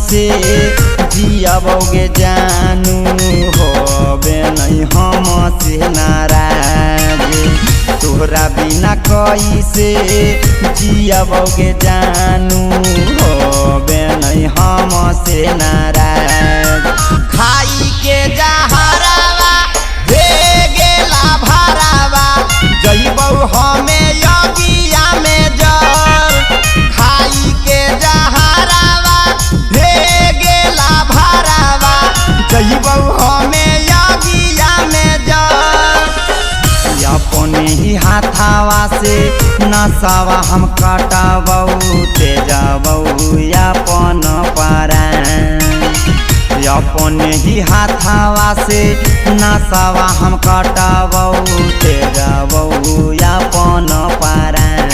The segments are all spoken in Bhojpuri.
कैसे जियाबोगे जानू होबे नहीं हम से नाराज। तोहरा बिना कैसे जियाबोगे जानू होबे नहीं हम से नाराज। खाई के जहरावा दे गेला भरावा जइबौ हमें यगिया में जल। खाई के जहरावा दे गेला भरावा जइबौ हमें यगिया में जल। अपने ही हाथावा से नसावा हम काटाबौ तेजाबौ अपन परान। अपने ही हाथावा से नसावा हम काटाबौ तेजाबौ अपन परान।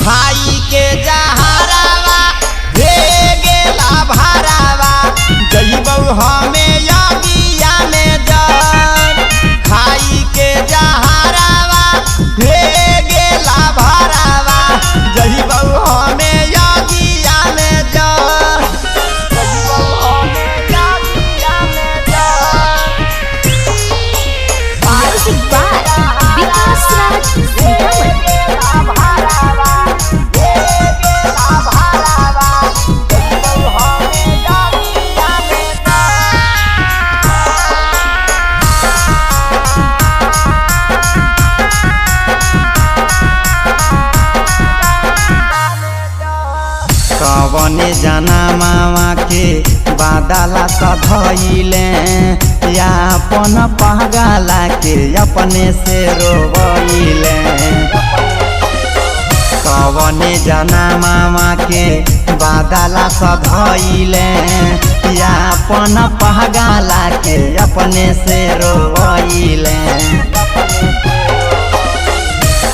खाई के जहरावा दे गेला भरावा जइबौ हमें यगिया में जल। खाई के जहरावा दे गेला भरावा जइबौ हमें यगिया में जल। कवने जाना मामा के बादला सधइले या अपन पहगाला के अपने से रोइले। कवने जाना मामा के बादला सधइले या अपन पहगाला के अपने से रोइले।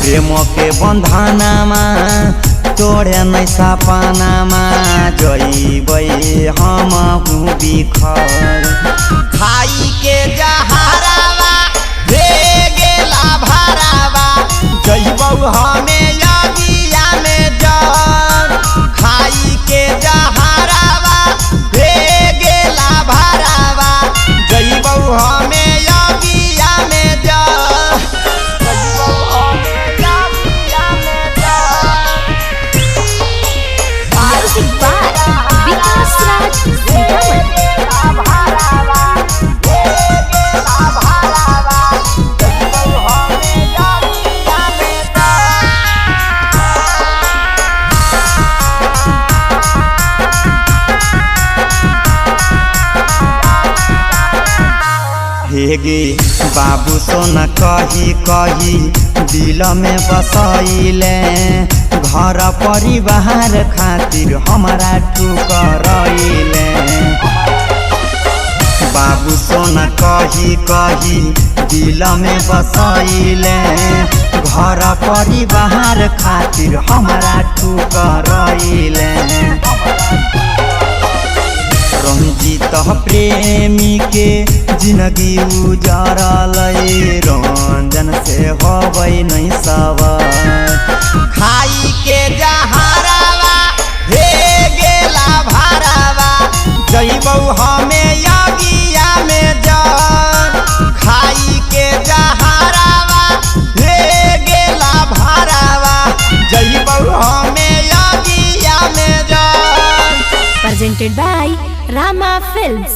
प्रेम के बंधनमा तोड़े नहीं सपनामा जइबै हम बिखर। खाई के जहरावा दे गेला भरावा जइबौ हमें यगिया में जल। खाई के जहरावा दे गेला भरावा जइबौ हमें यगिया में जल। हेगे बाबू सोना कही कही दिल में बसैले। घर परिवार खातिर हमारा ठुकरैले। बाबू सोना कही कही दिल में बसैले। घर परिवार खातिर हमारा ठुकरैले। रंजीत प्रेमी के जिंदगी उजरलै रंजन से होबै नहीं सवार। खाई के जहरावा दे गेला भरावा जइबौ हमें यगिया में जल। खाई के जहरावा दे गेला भरावा जइबौ हमें यगिया में जल। Presented by Rama Films।